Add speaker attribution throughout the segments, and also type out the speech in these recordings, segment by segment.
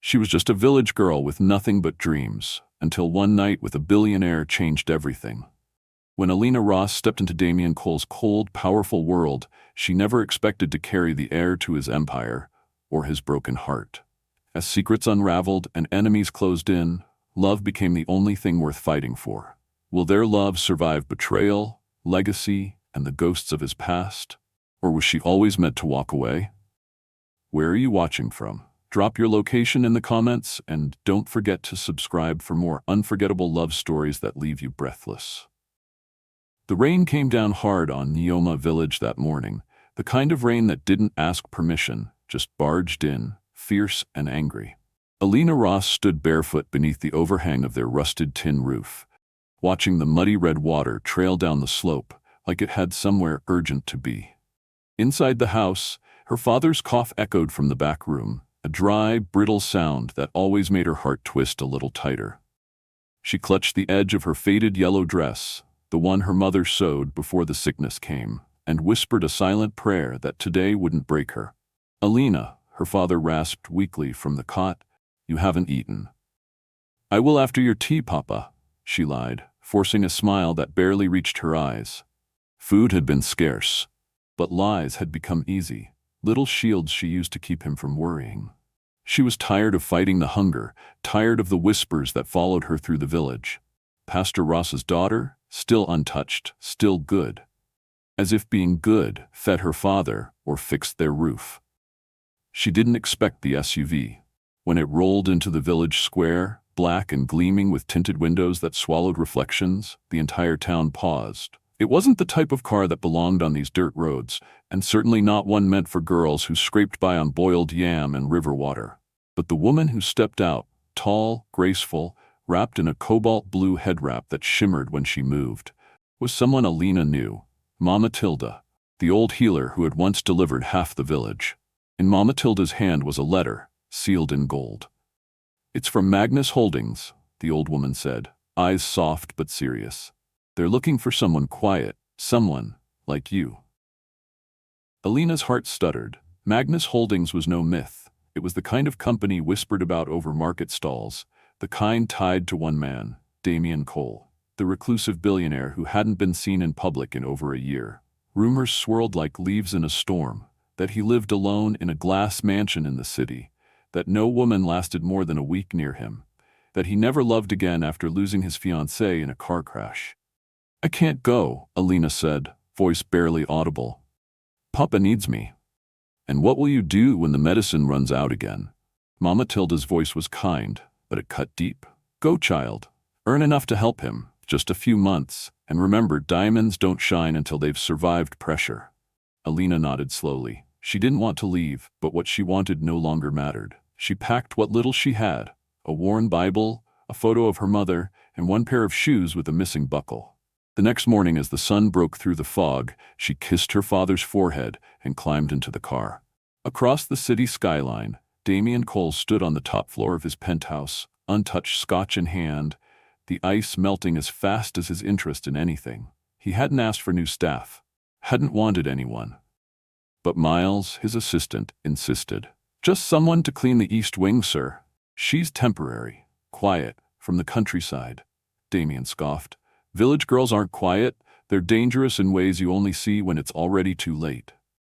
Speaker 1: She was just a village girl with nothing but dreams, until one night with a billionaire changed everything. When Alina Ross stepped into Damien Cole's cold, powerful world, she never expected to carry the heir to his empire or his broken heart. As secrets unraveled and enemies closed in, love became the only thing worth fighting for. Will their love survive betrayal, legacy, and the ghosts of his past? Or was she always meant to walk away? Where are you watching from? Drop your location in the comments, and don't forget to subscribe for more unforgettable love stories that leave you breathless. The rain came down hard on Neoma Village that morning, the kind of rain that didn't ask permission, just barged in, fierce and angry. Alina Ross stood barefoot beneath the overhang of their rusted tin roof, watching the muddy red water trail down the slope like it had somewhere urgent to be. Inside the house, her father's cough echoed from the back room, a dry, brittle sound that always made her heart twist a little tighter. She clutched the edge of her faded yellow dress, the one her mother sewed before the sickness came, and whispered a silent prayer that today wouldn't break her. "Alina," her father rasped weakly from the cot, "you haven't eaten." "I will after your tea, Papa," she lied, forcing a smile that barely reached her eyes. Food had been scarce, but lies had become easy, little shields she used to keep him from worrying. She was tired of fighting the hunger, tired of the whispers that followed her through the village. Pastor Ross's daughter, still untouched, still good. As if being good fed her father or fixed their roof. She didn't expect the SUV. When it rolled into the village square, black and gleaming with tinted windows that swallowed reflections, the entire town paused. It wasn't the type of car that belonged on these dirt roads, and certainly not one meant for girls who scraped by on boiled yam and river water. But the woman who stepped out, tall, graceful, wrapped in a cobalt blue head wrap that shimmered when she moved, was someone Alina knew. Mama Tilda, the old healer who had once delivered half the village. In Mama Tilda's hand was a letter, sealed in gold. "It's from Magnus Holdings," the old woman said, eyes soft but serious. "They're looking for someone quiet, someone like you." Alina's heart stuttered. Magnus Holdings was no myth. It was the kind of company whispered about over market stalls, the kind tied to one man, Damien Cole, the reclusive billionaire who hadn't been seen in public in over a year. Rumors swirled like leaves in a storm, that he lived alone in a glass mansion in the city, that no woman lasted more than a week near him, that he never loved again after losing his fiancée in a car crash. "I can't go," Alina said, voice barely audible. "Papa needs me." "And what will you do when the medicine runs out again?" Mama Tilda's voice was kind, but it cut deep. "Go, child. Earn enough to help him, just a few months, and remember, diamonds don't shine until they've survived pressure." Alina nodded slowly. She didn't want to leave, but what she wanted no longer mattered. She packed what little she had, a worn Bible, a photo of her mother, and one pair of shoes with a missing buckle. The next morning, as the sun broke through the fog, she kissed her father's forehead and climbed into the car. Across the city skyline, Damien Cole stood on the top floor of his penthouse, untouched scotch in hand, the ice melting as fast as his interest in anything. He hadn't asked for new staff, hadn't wanted anyone. But Miles, his assistant, insisted. "Just someone to clean the east wing, sir. She's temporary, quiet, from the countryside." Damien scoffed. "Village girls aren't quiet, they're dangerous in ways you only see when it's already too late."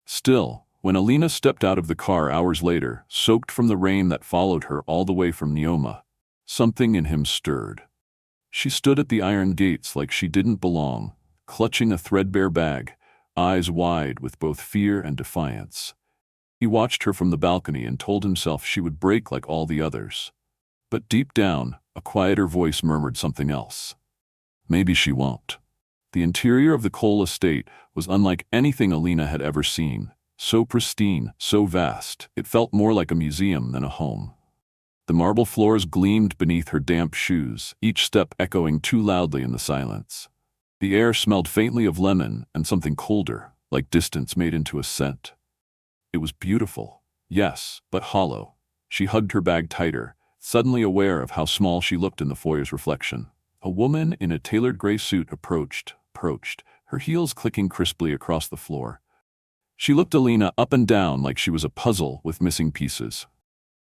Speaker 1: Still, when Alina stepped out of the car hours later, soaked from the rain that followed her all the way from Neoma, something in him stirred. She stood at the iron gates like she didn't belong, clutching a threadbare bag, eyes wide with both fear and defiance. He watched her from the balcony and told himself she would break like all the others. But deep down, a quieter voice murmured something else. Maybe she won't. The interior of the Cole estate was unlike anything Alina had ever seen. So pristine, so vast, it felt more like a museum than a home. The marble floors gleamed beneath her damp shoes, each step echoing too loudly in the silence. The air smelled faintly of lemon and something colder, like distance made into a scent. It was beautiful, yes, but hollow. She hugged her bag tighter, suddenly aware of how small she looked in the foyer's reflection. A woman in a tailored gray suit approached, her heels clicking crisply across the floor. She looked Alina up and down like she was a puzzle with missing pieces.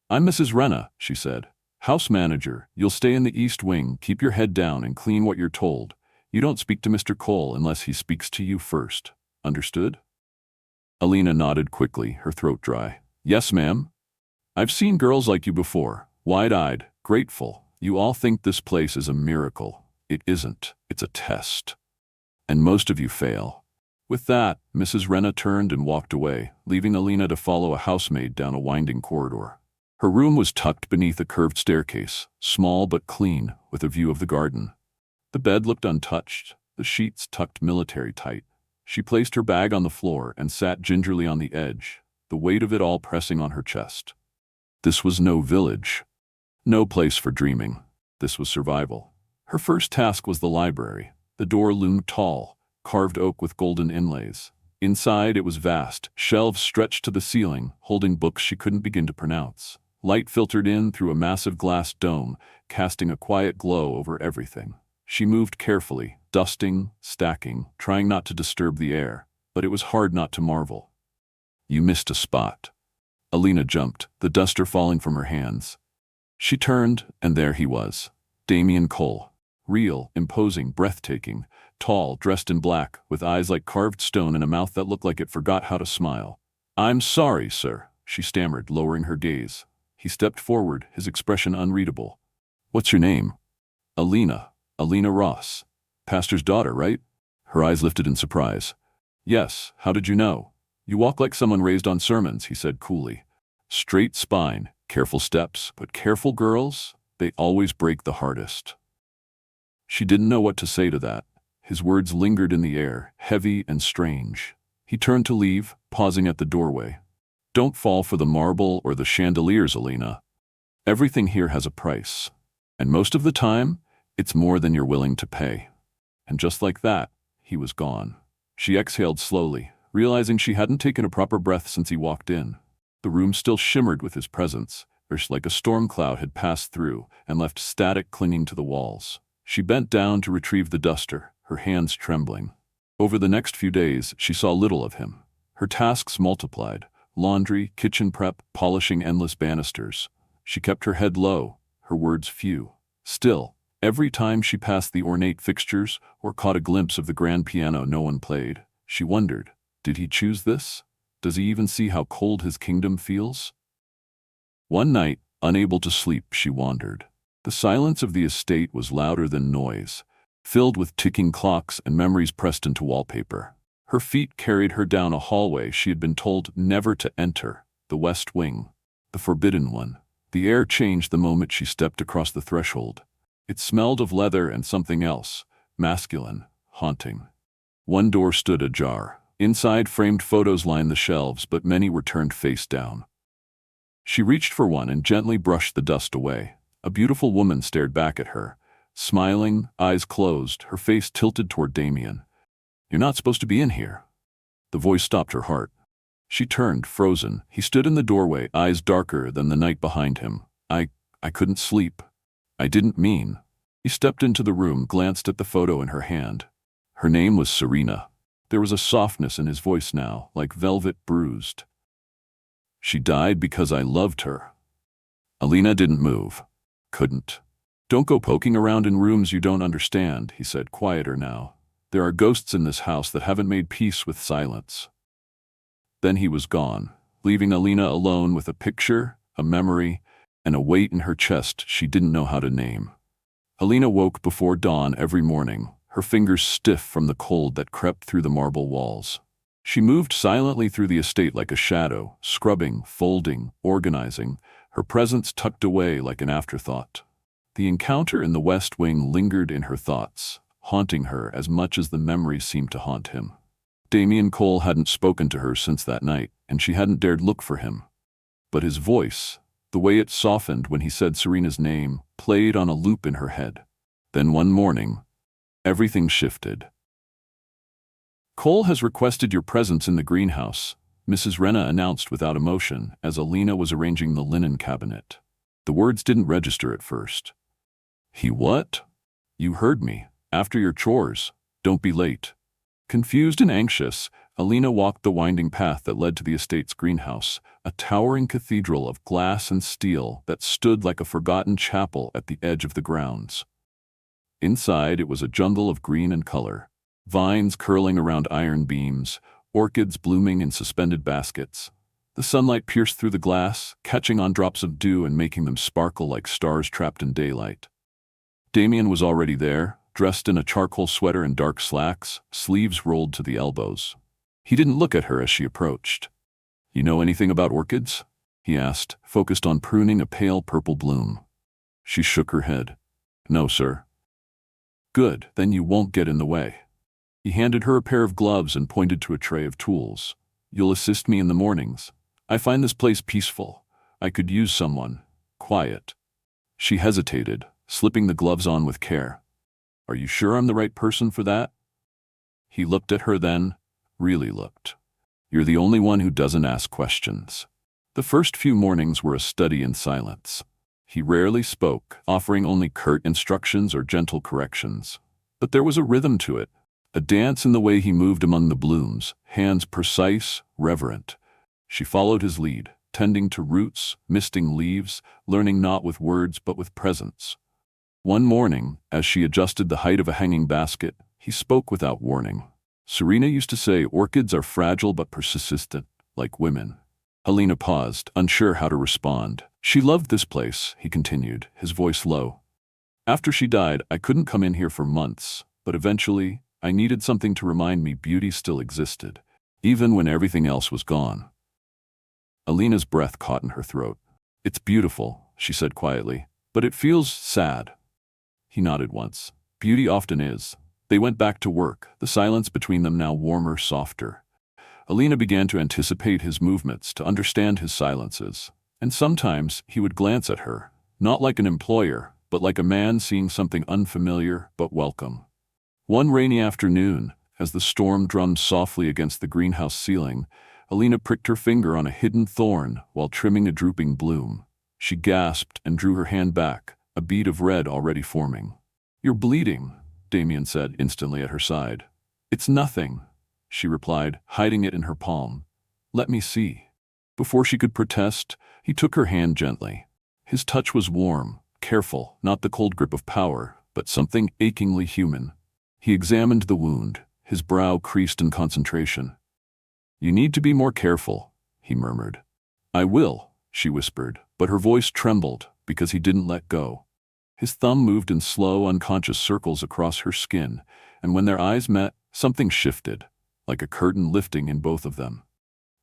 Speaker 1: I'm Mrs. Renna, she said. House manager, you'll stay in the east wing, keep your head down and clean what you're told. You don't speak to Mr. Cole unless he speaks to you first. Understood? Alina nodded quickly, her throat dry. Yes, ma'am. I've seen girls like you before, wide-eyed, grateful. You all think this place is a miracle. It isn't. It's a test. And most of you fail. With that, Mrs. Renna turned and walked away, leaving Alina to follow a housemaid down a winding corridor. Her room was tucked beneath a curved staircase, small but clean, with a view of the garden. The bed looked untouched, the sheets tucked military tight. She placed her bag on the floor and sat gingerly on the edge, the weight of it all pressing on her chest. This was no village. No place for dreaming. This was survival. Her first task was the library. The door loomed tall, carved oak with golden inlays. Inside it was vast, shelves stretched to the ceiling, holding books she couldn't begin to pronounce. Light filtered in through a massive glass dome, casting a quiet glow over everything. She moved carefully, dusting, stacking, trying not to disturb the air, but it was hard not to marvel. You missed a spot. Alina jumped, the duster falling from her hands. She turned, and there he was. Damien Cole. Real, imposing, breathtaking, tall, dressed in black, with eyes like carved stone and a mouth that looked like it forgot how to smile. I'm sorry, sir, she stammered, lowering her gaze. He stepped forward, his expression unreadable. What's your name? Alina Ross. Pastor's daughter, right? Her eyes lifted in surprise. Yes, how did you know? You walk like someone raised on sermons, he said coolly. Straight spine, careful steps, but careful girls, they always break the hardest. She didn't know what to say to that. His words lingered in the air, heavy and strange. He turned to leave, pausing at the doorway. Don't fall for the marble or the chandeliers, Alina. Everything here has a price. And most of the time, it's more than you're willing to pay. And just like that, he was gone. She exhaled slowly, realizing she hadn't taken a proper breath since he walked in. The room still shimmered with his presence, like a storm cloud had passed through and left static clinging to the walls. She bent down to retrieve the duster, her hands trembling. Over the next few days, she saw little of him. Her tasks multiplied. Laundry, kitchen prep, polishing endless banisters. She kept her head low, her words few. Still, every time she passed the ornate fixtures or caught a glimpse of the grand piano no one played, she wondered, did he choose this? Does he even see how cold his kingdom feels? One night, unable to sleep, she wandered. The silence of the estate was louder than noise, filled with ticking clocks and memories pressed into wallpaper. Her feet carried her down a hallway she had been told never to enter, the West Wing, the forbidden one. The air changed the moment she stepped across the threshold. It smelled of leather and something else, masculine, haunting. One door stood ajar. Inside, framed photos lined the shelves, but many were turned face down. She reached for one and gently brushed the dust away. A beautiful woman stared back at her, smiling, eyes closed, her face tilted toward Damien. You're not supposed to be in here. The voice stopped her heart. She turned, frozen. He stood in the doorway, eyes darker than the night behind him. I couldn't sleep. I didn't mean. He stepped into the room, glanced at the photo in her hand. Her name was Serena. There was a softness in his voice now, like velvet bruised. She died because I loved her. Alina didn't move. Couldn't. Don't go poking around in rooms you don't understand, he said, quieter now. There are ghosts in this house that haven't made peace with silence. Then he was gone, leaving Alina alone with a picture, a memory, and a weight in her chest she didn't know how to name. Alina woke before dawn every morning, her fingers stiff from the cold that crept through the marble walls. She moved silently through the estate like a shadow, scrubbing, folding, organizing, her presence tucked away like an afterthought. The encounter in the West Wing lingered in her thoughts, haunting her as much as the memories seemed to haunt him. Damien Cole hadn't spoken to her since that night, and she hadn't dared look for him. But his voice, the way it softened when he said Serena's name, played on a loop in her head. Then one morning, everything shifted. Cole has requested your presence in the greenhouse, Mrs. Renna announced without emotion as Alina was arranging the linen cabinet. The words didn't register at first. He what? You heard me. After your chores. Don't be late. Confused and anxious, Alina walked the winding path that led to the estate's greenhouse, a towering cathedral of glass and steel that stood like a forgotten chapel at the edge of the grounds. Inside, it was a jungle of green and color, vines curling around iron beams, orchids blooming in suspended baskets. The sunlight pierced through the glass, catching on drops of dew and making them sparkle like stars trapped in daylight. Damien was already there, dressed in a charcoal sweater and dark slacks, sleeves rolled to the elbows. He didn't look at her as she approached. "You know anything about orchids?" he asked, focused on pruning a pale purple bloom. She shook her head. "No, sir." "Good, then you won't get in the way." He handed her a pair of gloves and pointed to a tray of tools. "You'll assist me in the mornings. I find this place peaceful. I could use someone. Quiet." She hesitated, slipping the gloves on with care. "Are you sure I'm the right person for that?" He looked at her then, really looked. "You're the only one who doesn't ask questions." The first few mornings were a study in silence. He rarely spoke, offering only curt instructions or gentle corrections. But there was a rhythm to it, a dance in the way he moved among the blooms, hands precise, reverent. She followed his lead, tending to roots, misting leaves, learning not with words but with presence. One morning, as she adjusted the height of a hanging basket, he spoke without warning. "Serena used to say orchids are fragile but persistent, like women." Alina paused, unsure how to respond. "She loved this place," he continued, his voice low. "After she died, I couldn't come in here for months, but eventually, I needed something to remind me beauty still existed, even when everything else was gone." Alina's breath caught in her throat. "It's beautiful," she said quietly, "but it feels sad." He nodded once. "Beauty often is." They went back to work, the silence between them now warmer, softer. Alina began to anticipate his movements, to understand his silences. And sometimes he would glance at her, not like an employer, but like a man seeing something unfamiliar but welcome. One rainy afternoon, as the storm drummed softly against the greenhouse ceiling, Alina pricked her finger on a hidden thorn while trimming a drooping bloom. She gasped and drew her hand back, a bead of red already forming. "You're bleeding," Damien said instantly at her side. "It's nothing," she replied, hiding it in her palm. "Let me see." Before she could protest, he took her hand gently. His touch was warm, careful, not the cold grip of power, but something achingly human. He examined the wound, his brow creased in concentration. "You need to be more careful," he murmured. "I will," she whispered, but her voice trembled because he didn't let go. His thumb moved in slow, unconscious circles across her skin, and when their eyes met, something shifted, like a curtain lifting in both of them.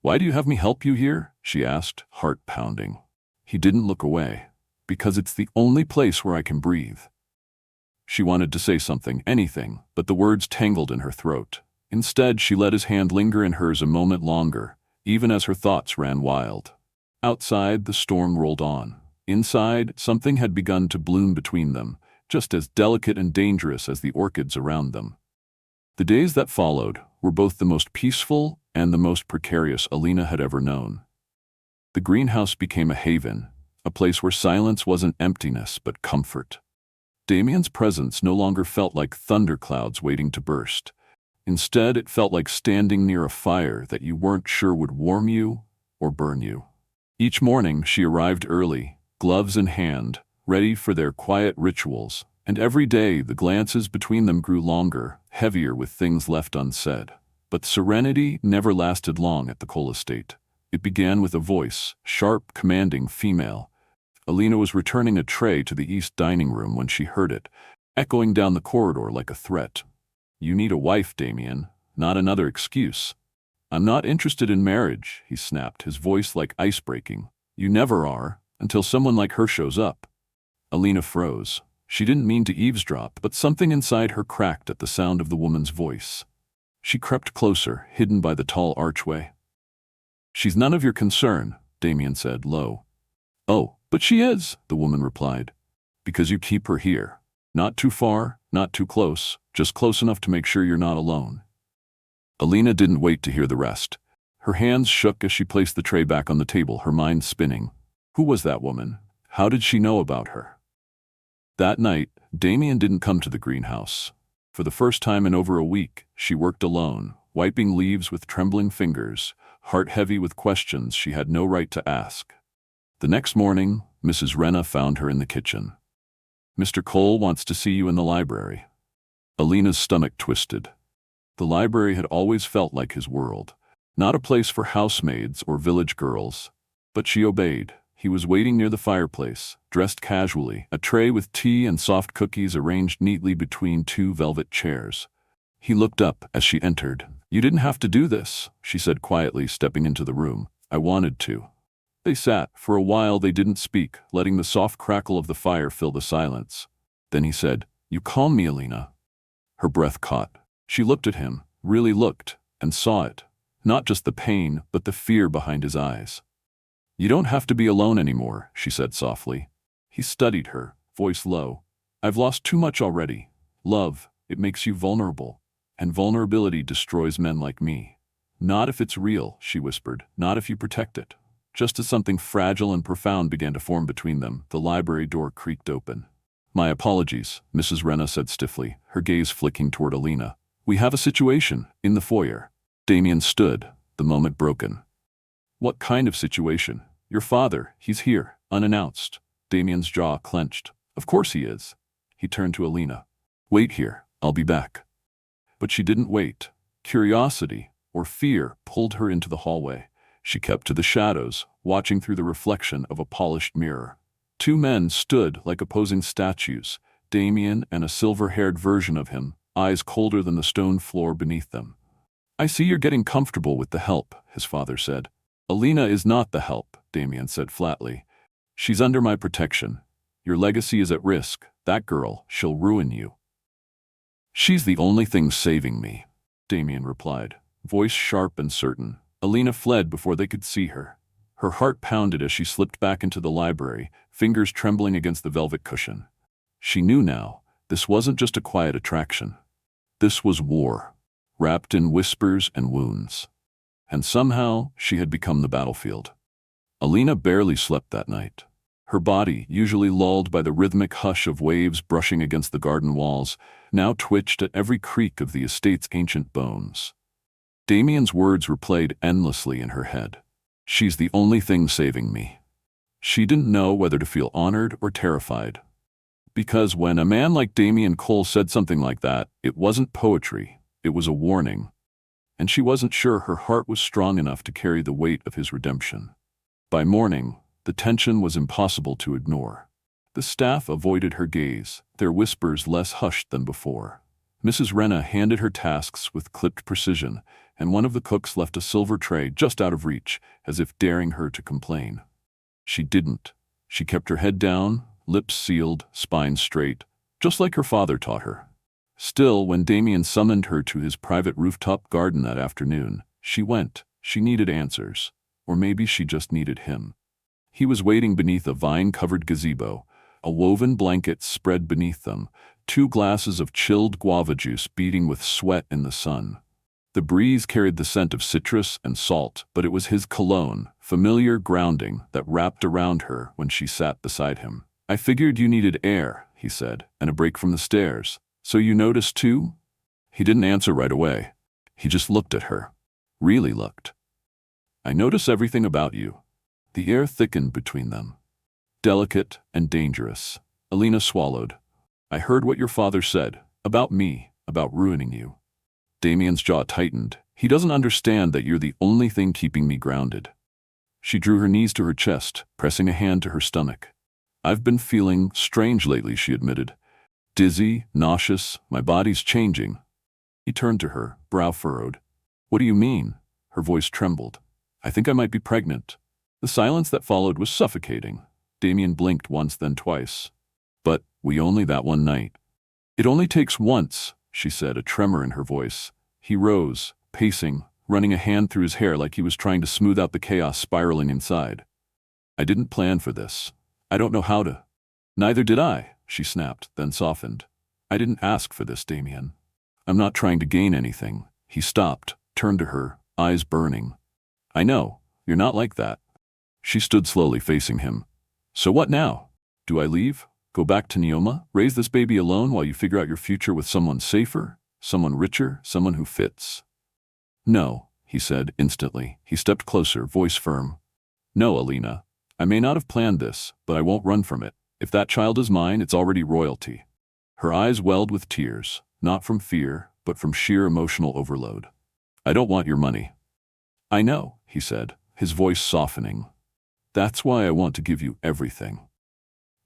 Speaker 1: "Why do you have me help you here?" she asked, heart pounding. He didn't look away. "Because it's the only place where I can breathe." She wanted to say something, anything, but the words tangled in her throat. Instead, she let his hand linger in hers a moment longer, even as her thoughts ran wild. Outside, the storm rolled on. Inside, something had begun to bloom between them, just as delicate and dangerous as the orchids around them. The days that followed were both the most peaceful and the most precarious Alina had ever known. The greenhouse became a haven, a place where silence wasn't emptiness but comfort. Damien's presence no longer felt like thunderclouds waiting to burst. Instead, it felt like standing near a fire that you weren't sure would warm you or burn you. Each morning, she arrived early, gloves in hand, ready for their quiet rituals, and every day the glances between them grew longer, heavier with things left unsaid. But serenity never lasted long at the Cole estate. It began with a voice, sharp, commanding, female. Alina was returning a tray to the east dining room when she heard it, echoing down the corridor like a threat. "You need a wife, Damien, not another excuse." "I'm not interested in marriage," he snapped, his voice like ice breaking. "You never are, until someone like her shows up." Alina froze. She didn't mean to eavesdrop, but something inside her cracked at the sound of the woman's voice. She crept closer, hidden by the tall archway. "She's none of your concern," Damien said, low. "Oh, but she is," the woman replied. "Because you keep her here. Not too far, not too close, just close enough to make sure you're not alone." Alina didn't wait to hear the rest. Her hands shook as she placed the tray back on the table, her mind spinning. Who was that woman? How did she know about her? That night, Damien didn't come to the greenhouse. For the first time in over a week, she worked alone, wiping leaves with trembling fingers, heart heavy with questions she had no right to ask. The next morning, Mrs. Rena found her in the kitchen. "Mr. Cole wants to see you in the library." Alina's stomach twisted. The library had always felt like his world, not a place for housemaids or village girls. But she obeyed. He was waiting near the fireplace, dressed casually, a tray with tea and soft cookies arranged neatly between two velvet chairs. He looked up as she entered. "You didn't have to do this," she said quietly, stepping into the room. "I wanted to." They sat. For a while they didn't speak, letting the soft crackle of the fire fill the silence. Then he said, "You calm me, Alina." Her breath caught. She looked at him, really looked, and saw it. Not just the pain, but the fear behind his eyes. "You don't have to be alone anymore," she said softly. He studied her, voice low. "I've lost too much already. Love, it makes you vulnerable. And vulnerability destroys men like me." "Not if it's real," she whispered. "Not if you protect it." Just as something fragile and profound began to form between them, the library door creaked open. "My apologies," Mrs. Rena said stiffly, her gaze flicking toward Alina. "We have a situation in the foyer." Damien stood, the moment broken. "What kind of situation?" "Your father, he's here, unannounced." Damien's jaw clenched. "Of course he is." He turned to Alina. "Wait here, I'll be back." But she didn't wait. Curiosity, or fear, pulled her into the hallway. She kept to the shadows, watching through the reflection of a polished mirror. Two men stood like opposing statues, Damien and a silver-haired version of him, eyes colder than the stone floor beneath them. "I see you're getting comfortable with the help," his father said. "Alina is not the help," Damien said flatly. "She's under my protection. Your legacy is at risk. That girl, she'll ruin you." "She's the only thing saving me," Damien replied, voice sharp and certain. Alina fled before they could see her. Her heart pounded as she slipped back into the library, fingers trembling against the velvet cushion. She knew now, this wasn't just a quiet attraction. This was war, wrapped in whispers and wounds. And somehow, she had become the battlefield. Alina barely slept that night. Her body, usually lulled by the rhythmic hush of waves brushing against the garden walls, now twitched at every creak of the estate's ancient bones. Damien's words replayed endlessly in her head. "She's the only thing saving me." She didn't know whether to feel honored or terrified. Because when a man like Damien Cole said something like that, it wasn't poetry, it was a warning. And she wasn't sure her heart was strong enough to carry the weight of his redemption. By morning, the tension was impossible to ignore. The staff avoided her gaze, their whispers less hushed than before. Mrs. Rena handed her tasks with clipped precision, and one of the cooks left a silver tray just out of reach, as if daring her to complain. She didn't. She kept her head down, lips sealed, spine straight, just like her father taught her. Still, when Damien summoned her to his private rooftop garden that afternoon, she went. She needed answers. Or maybe she just needed him. He was waiting beneath a vine-covered gazebo, a woven blanket spread beneath them, 2 glasses of chilled guava juice beating with sweat in the sun. The breeze carried the scent of citrus and salt, but it was his cologne, familiar grounding, that wrapped around her when she sat beside him. "I figured you needed air," he said, "and a break from the stairs. So you noticed too?" He didn't answer right away. He just looked at her. Really looked. "I notice everything about you." The air thickened between them. Delicate and dangerous. Alina swallowed. "I heard what your father said. About me. About ruining you." Damien's jaw tightened. "He doesn't understand that you're the only thing keeping me grounded." She drew her knees to her chest, pressing a hand to her stomach. "I've been feeling strange lately," she admitted. "Dizzy, nauseous, my body's changing." He turned to her, brow furrowed. "What do you mean?" Her voice trembled. "I think I might be pregnant." The silence that followed was suffocating. Damien blinked once, then twice. "But we only that one night." "It only takes once," she said, a tremor in her voice. He rose, pacing, running a hand through his hair like he was trying to smooth out the chaos spiraling inside. "I didn't plan for this. I don't know how to." "Neither did I," she snapped, then softened. "I didn't ask for this, Damien. I'm not trying to gain anything." He stopped, turned to her, eyes burning. "I know, you're not like that." She stood slowly facing him. "So what now? Do I leave? Go back to Neoma? Raise this baby alone while you figure out your future with someone safer? Someone richer? Someone who fits?" No, he said instantly. He stepped closer, voice firm. No, Alina. I may not have planned this, but I won't run from it. If that child is mine, it's already royalty. Her eyes welled with tears, not from fear, but from sheer emotional overload. I don't want your money. I know, he said, his voice softening. That's why I want to give you everything.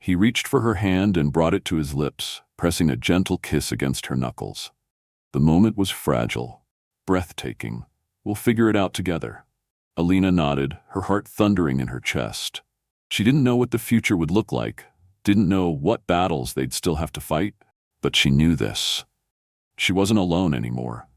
Speaker 1: He reached for her hand and brought it to his lips, pressing a gentle kiss against her knuckles. The moment was fragile, breathtaking. We'll figure it out together. Alina nodded, her heart thundering in her chest. She didn't know what the future would look like, didn't know what battles they'd still have to fight, but she knew this. She wasn't alone anymore.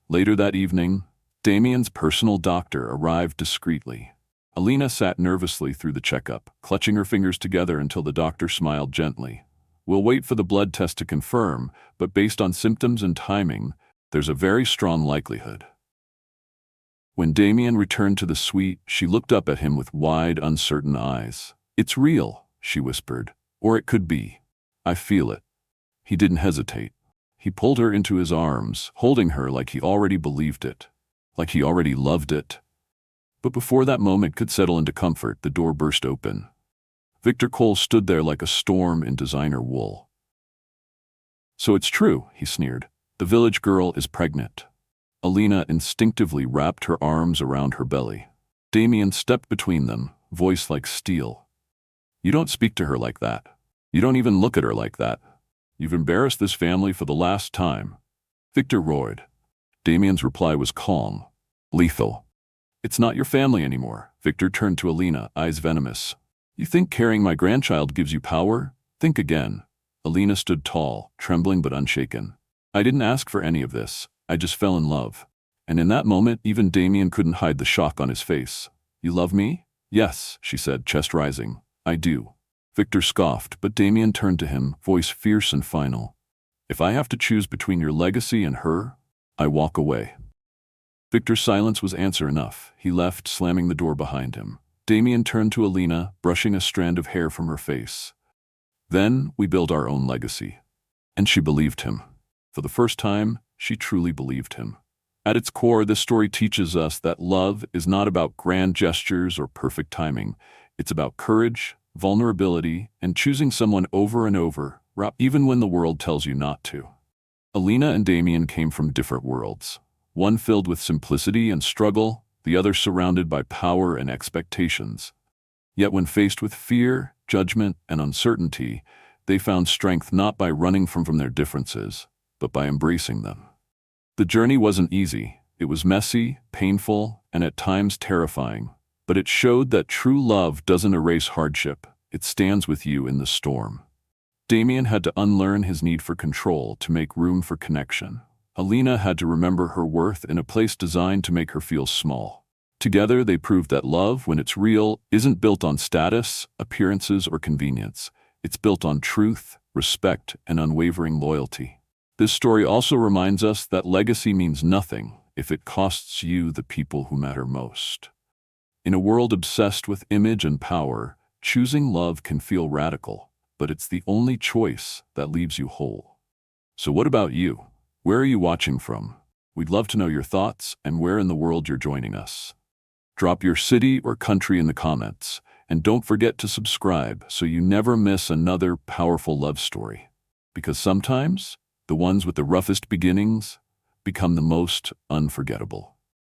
Speaker 1: Later that evening, Damien's personal doctor arrived discreetly. Alina sat nervously through the checkup, clutching her fingers together until the doctor smiled gently. We'll wait for the blood test to confirm, but based on symptoms and timing, there's a very strong likelihood. When Damien returned to the suite, she looked up at him with wide, uncertain eyes. It's real, she whispered. Or it could be. I feel it. He didn't hesitate. He pulled her into his arms, holding her like he already believed it, like he already loved it. But before that moment could settle into comfort, the door burst open. Victor Cole stood there like a storm in designer wool. So it's true, he sneered. The village girl is pregnant. Alina instinctively wrapped her arms around her belly. Damien stepped between them, voice like steel. You don't speak to her like that. You don't even look at her like that. You've embarrassed this family for the last time. Victor roared. Damien's reply was calm, lethal. It's not your family anymore. Victor turned to Alina, eyes venomous. You think carrying my grandchild gives you power? Think again. Alina stood tall, trembling but unshaken. I didn't ask for any of this. I just fell in love. And in that moment, even Damien couldn't hide the shock on his face. You love me? Yes, she said, chest rising. I do. Victor scoffed, but Damien turned to him, voice fierce and final. If I have to choose between your legacy and her, I walk away. Victor's silence was answer enough. He left, slamming the door behind him. Damien turned to Alina, brushing a strand of hair from her face. Then we build our own legacy. And she believed him. For the first time, she truly believed him. At its core, this story teaches us that love is not about grand gestures or perfect timing. It's about courage, vulnerability, and choosing someone over and over, even when the world tells you not to. Alina and Damien came from different worlds. One filled with simplicity and struggle, the other surrounded by power and expectations. Yet when faced with fear, judgment, and uncertainty, they found strength not by running from their differences, but by embracing them. The journey wasn't easy. It was messy, painful, and at times terrifying. But it showed that true love doesn't erase hardship. It stands with you in the storm. Damien had to unlearn his need for control to make room for connection. Alina had to remember her worth in a place designed to make her feel small. Together, they proved that love, when it's real, isn't built on status, appearances, or convenience. It's built on truth, respect, and unwavering loyalty. This story also reminds us that legacy means nothing if it costs you the people who matter most. In a world obsessed with image and power, choosing love can feel radical, but it's the only choice that leaves you whole. So what about you? Where are you watching from? We'd love to know your thoughts and where in the world you're joining us. Drop your city or country in the comments, and don't forget to subscribe so you never miss another powerful love story. Because sometimes, the ones with the roughest beginnings become the most unforgettable.